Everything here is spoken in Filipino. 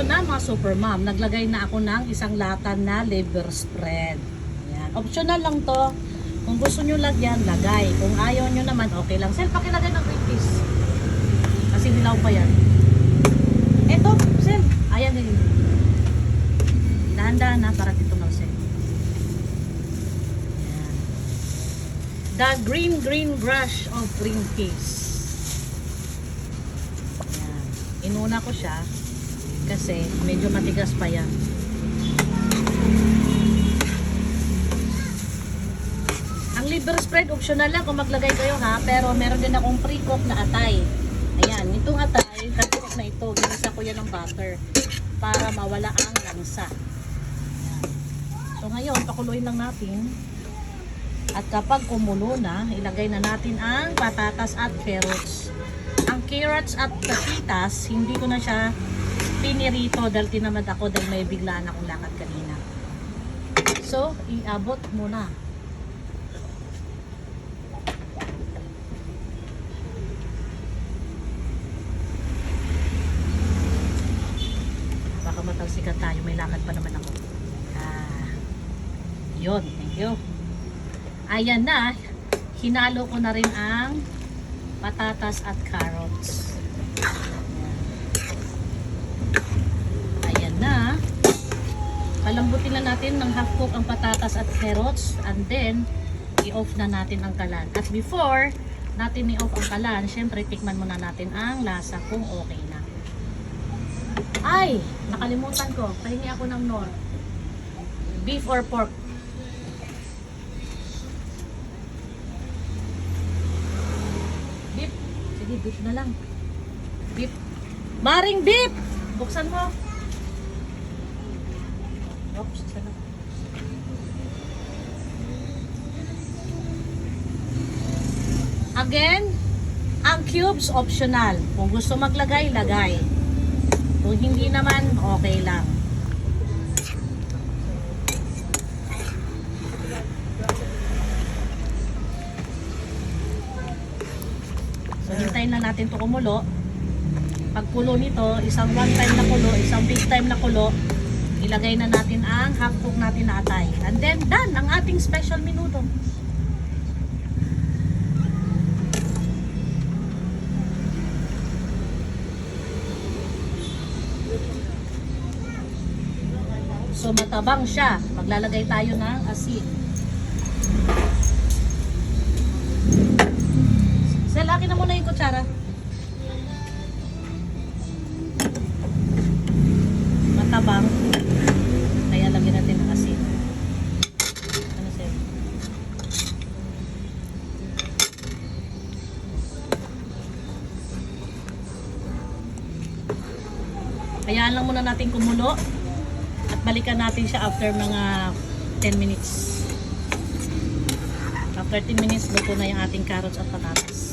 na mga super mom, naglagay na ako ng isang lata na liver spread. Ayan. Optional lang to. Kung gusto nyo lagyan, lagay. Kung ayaw nyo naman, okay lang. Sel, pakilagay ng green peas. Kasi dilaw pa yan. Eto, Sel. Ayan din. Dahan-dahan na para dito ng Sel. Ayan. The green brush of green peas. Inuna ko siya kasi medyo matigas pa yan. Ang liver spread optional lang kung maglagay kayo ha, pero meron din akong pre-cook na atay. Ayan, itong atay, pre-cook na ito, ginisa ko yan ng butter para mawala ang lansa. Ayan. So ngayon, pakuluin lang natin. At kapag kumulo na, ilagay na natin ang patatas at carrots. Ang carrots at patitas, hindi ko na siya pinirito dahil tinamad ako dahil may biglaan akong lakad kanina. So, iabot muna. Baka matalsikan tayo, may lakad pa naman ako. Yun, thank you. Ayan na, hinalo ko na rin ang patatas at carrots. Ayan na. Palambutin na natin ng half cook ang patatas at carrots and then i-off na natin ang kalan. At before natin i-off ang kalan, syempre tikman muna natin ang lasa kung okay na. Ay, nakalimutan ko. Pahingi ako ng nor. Beef or pork? Beef na lang. Beef. Maring beef! Buksan mo. Oops, sana. Again, ang cubes optional. Kung gusto maglagay, lagay. Kung hindi naman, okay lang. So, hintayin na natin ito kumulo. Pag kulo nito, isang one time na kulo, isang big time na kulo, ilagay na natin ang half cook natin na atay. And then, done ang ating special menudo. So, matabang siya. Maglalagay tayo ng asin. Sel, akin na muna yung kutsara. Matabang. Kaya lagyan natin ng asin. Ano, Sel? Kayaan lang muna natin kumulo. At balikan natin siya after mga 10 minutes. After 10 minutes, luto na yung ating carrots at patatas.